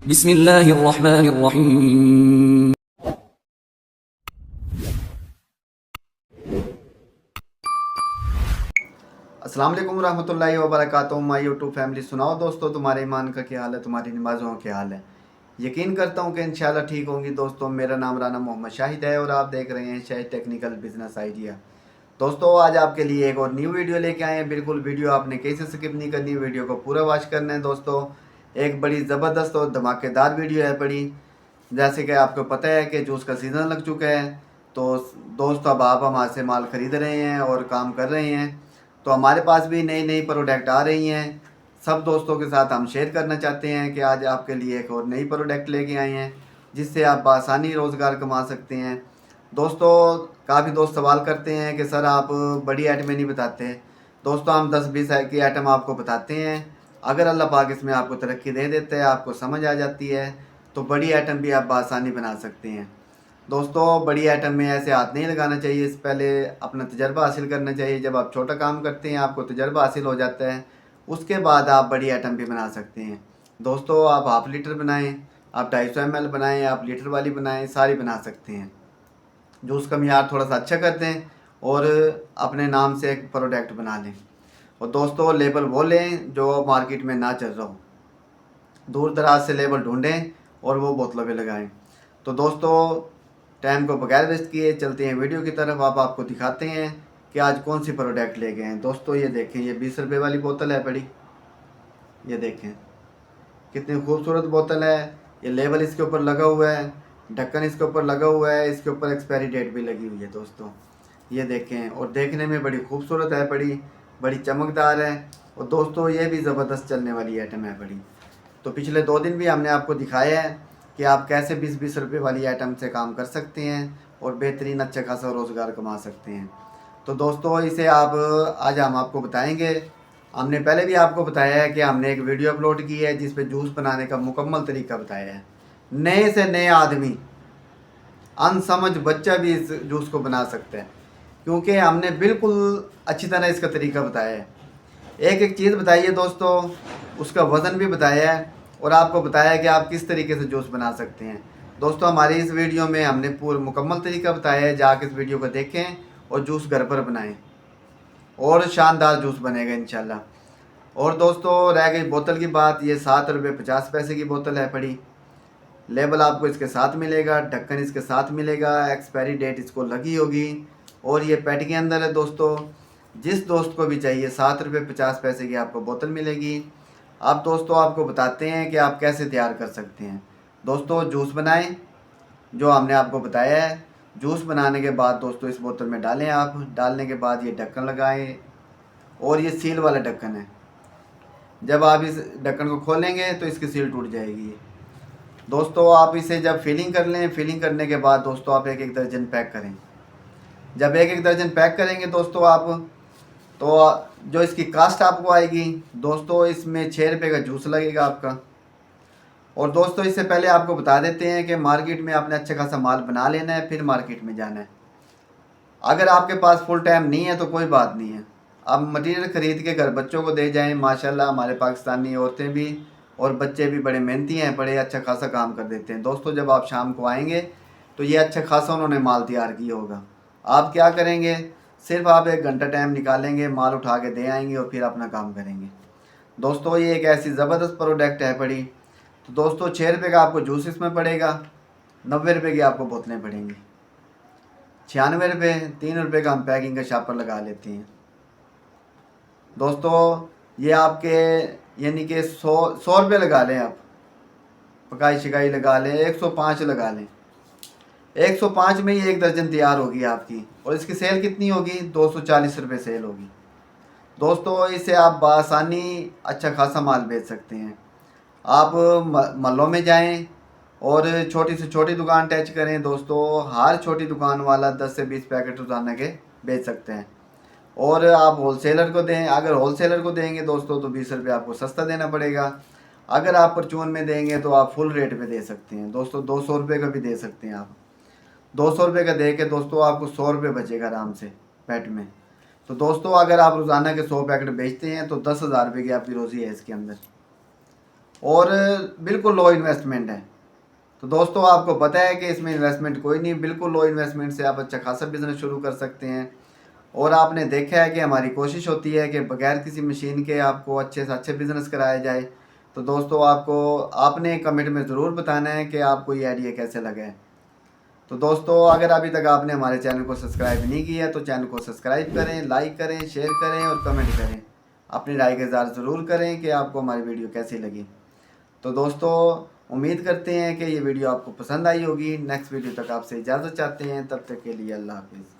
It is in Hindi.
बिस्मिल्लाहिर्रहमानिर्रहीम। अस्सलाम वालेकुम रहमतुल्लाहि व बरकातुहू। माय यूट्यूब फैमिली, सुनाओ दोस्तों, तुम्हारे ईमान का क्या हाल है, तुम्हारी नमाज़ों का क्या हाल है। यकीन करता हूँ कि इंशाल्लाह ठीक होंगी। दोस्तों, मेरा नाम राना मोहम्मद शाहिद है और आप देख रहे हैं शाहिद टेक्निकल बिजनेस आइडिया। दोस्तों, आज आपके लिए एक और न्यू वीडियो लेके आए हैं। बिल्कुल वीडियो आपने कैसे स्किप नहीं करनी, वीडियो को पूरा वॉच करना है। दोस्तों, एक बड़ी ज़बरदस्त और धमाकेदार वीडियो है बड़ी। जैसे कि आपको पता है कि जूस का सीज़न लग चुका है, तो दोस्तों अब आप हमारे से माल ख़रीद रहे हैं और काम कर रहे हैं। तो हमारे पास भी नई नई प्रोडक्ट आ रही हैं। सब दोस्तों के साथ हम शेयर करना चाहते हैं कि आज आपके लिए एक और नई प्रोडक्ट लेके आए हैं, जिससे आप आसानी रोज़गार कमा सकते हैं। दोस्तों, काफ़ी दोस्त सवाल करते हैं कि सर आप बड़ी आइटमें नहीं बताते। दोस्तों, हम 10-20 की आइटम आपको बताते हैं। अगर अल्लाह पाक इसमें आपको तरक्की दे देता है, आपको समझ आ जाती है, तो बड़ी आइटम भी आप आसानी बना सकते हैं। दोस्तों, बड़ी आइटम में ऐसे हाथ नहीं लगाना चाहिए, इससे पहले अपना तजर्बा हासिल करना चाहिए। जब आप छोटा काम करते हैं, आपको तजर्बा हासिल हो जाता है, उसके बाद आप बड़ी आइटम भी बना सकते हैं। दोस्तों, आप हाफ लीटर बनाएं, आप 250 ml बनाएं, आप लीटर वाली बनाएं, सारी बना सकते हैं। जो उसका मियार थोड़ा सा अच्छा कर दें और अपने नाम से एक प्रोडक्ट बना लें। और दोस्तों, लेबल वो लें जो मार्केट में ना चल रहा हो। दूर दराज से लेबल ढूंढें और वो बोतलों पे लगाएं। तो दोस्तों, टाइम को बगैर वेस्ट किए चलते हैं वीडियो की तरफ। आप आपको दिखाते हैं कि आज कौन सी प्रोडक्ट ले गए हैं। दोस्तों, ये देखें, ये 20 रुपये वाली बोतल है बड़ी। ये देखें कितनी खूबसूरत बोतल है। ये लेबल इसके ऊपर लगा हुआ है, ढक्कन इसके ऊपर लगा हुआ है, इसके ऊपर एक्सपायरी डेट भी लगी हुई है। दोस्तों, ये देखें, और देखने में बड़ी खूबसूरत है, बड़ी बड़ी चमकदार है। और दोस्तों, ये भी ज़बरदस्त चलने वाली आइटम है बड़ी। तो पिछले 2 दिन भी हमने आपको दिखाया है कि आप कैसे 20-20 रुपये वाली आइटम से काम कर सकते हैं और बेहतरीन अच्छा खासा रोज़गार कमा सकते हैं। तो दोस्तों, इसे आप आज हम आपको बताएंगे। हमने पहले भी आपको बताया है कि हमने एक वीडियो अपलोड की है जिस पे जूस बनाने का मुकम्मल तरीका बताया है। नए से नए आदमी, अनसमझ बच्चा भी इस जूस को बना सकता है, क्योंकि हमने बिल्कुल अच्छी तरह इसका तरीका बताया है। एक एक चीज़ बताई है दोस्तों, उसका वज़न भी बताया है और आपको बताया है कि आप किस तरीके से जूस बना सकते हैं। दोस्तों, हमारी इस वीडियो में हमने पूरा मुकम्मल तरीका बताया है। जाकर इस वीडियो को देखें और जूस घर पर बनाएं और शानदार जूस बनेगा इंशाल्लाह। और दोस्तों, रह गई बोतल की बात। ये 7 रुपये 50 पैसे की बोतल है पड़ी। लेबल आपको इसके साथ मिलेगा, ढक्कन इसके साथ मिलेगा, एक्सपायरी डेट इसको लगी होगी और ये पेट के अंदर है। दोस्तों, जिस दोस्त को भी चाहिए 7 रुपये 50 पैसे की आपको बोतल मिलेगी। अब दोस्तों, आपको बताते हैं कि आप कैसे तैयार कर सकते हैं। दोस्तों, जूस बनाएं जो हमने आपको बताया है। जूस बनाने के बाद दोस्तों इस बोतल में डालें। आप डालने के बाद ये ढक्कन लगाएं और ये सील वाला ढक्कन है। जब आप इस ढक्कन को खोलेंगे तो इसकी सील टूट जाएगी। दोस्तों, आप इसे जब फिलिंग कर लें, फिलिंग करने के बाद दोस्तों आप एक एक दर्जन पैक करें। जब एक एक दर्जन पैक करेंगे दोस्तों आप, तो जो इसकी कास्ट आपको आएगी दोस्तों, इसमें 6 रुपये का जूस लगेगा आपका। और दोस्तों, इससे पहले आपको बता देते हैं कि मार्केट में आपने अच्छा खासा माल बना लेना है, फिर मार्केट में जाना है। अगर आपके पास फुल टाइम नहीं है तो कोई बात नहीं है, आप मटेरियल ख़रीद के घर बच्चों को दे जाएं। माशाल्लाह, हमारे पाकिस्तानी औरतें भी और बच्चे भी बड़े मेहनती हैं, बड़े अच्छा खासा काम कर देते हैं। दोस्तों, जब आप शाम को आएंगे तो ये अच्छा खासा उन्होंने माल तैयार किया होगा। आप क्या करेंगे, सिर्फ आप 1 घंटा टाइम निकालेंगे, माल उठा के दे आएंगे और फिर अपना काम करेंगे। दोस्तों, ये एक ऐसी ज़बरदस्त प्रोडक्ट है बड़ी। तो दोस्तों, 6 रुपये का आपको जूस इसमें पड़ेगा, 90 रुपये की आपको बोतलें पड़ेंगी, 96 रुपये, 3 रुपये का हम पैकिंग का शापर लगा लेते हैं। दोस्तों, ये आपके यानी कि 100 रुपये लगा लें, आप पकाई शिकाई लगा लें, 105 लगा लें। 105 में ही 1 दर्जन तैयार होगी आपकी और इसकी सेल कितनी होगी, 240 रुपये सेल होगी। दोस्तों, इसे आप बआसानी अच्छा खासा माल बेच सकते हैं। आप महल्लों में जाएं और छोटी से छोटी दुकान टच करें। दोस्तों, हर छोटी दुकान वाला 10 से 20 पैकेट रोज़ाना के बेच सकते हैं। और आप होलसेलर को दें, अगर होलसेलर को देंगे दोस्तों तो 20 रुपये आपको सस्ता देना पड़ेगा। अगर आप परचून में देंगे तो आप फुल रेट पे दे सकते हैं। दोस्तों, 200 रुपये का भी दे सकते हैं आप। 200 रुपये का दे के दोस्तों आपको 100 रुपये बचेगा आराम से पैट में। तो दोस्तों, अगर आप रोज़ाना के 100 पैकेट बेचते हैं तो 10,000 रुपये की आपकी रोज़ी है इसके अंदर। और बिल्कुल लो इन्वेस्टमेंट है। तो दोस्तों आपको पता है कि इसमें इन्वेस्टमेंट कोई नहीं, बिल्कुल लो इन्वेस्टमेंट से आप अच्छा खासा बिजनेस शुरू कर सकते हैं। और आपने देखा है कि हमारी कोशिश होती है कि बगैर किसी मशीन के आपको अच्छे से अच्छे बिजनेस कराया जाए। तो दोस्तों आपने कमेंट में ज़रूर बताना है कि आपको ये आइडिया कैसे लगा है। तो दोस्तों अगर अभी तक आपने हमारे चैनल को सब्सक्राइब नहीं किया तो चैनल को सब्सक्राइब करें, लाइक करें, शेयर करें और कमेंट करें। अपनी राय का इज़हार ज़रूर करें कि आपको हमारी वीडियो कैसी लगी। तो दोस्तों उम्मीद करते हैं कि ये वीडियो आपको पसंद आई होगी। नेक्स्ट वीडियो तक आपसे इजाज़त चाहते हैं, तब तक के लिए अल्लाह हाफिज़।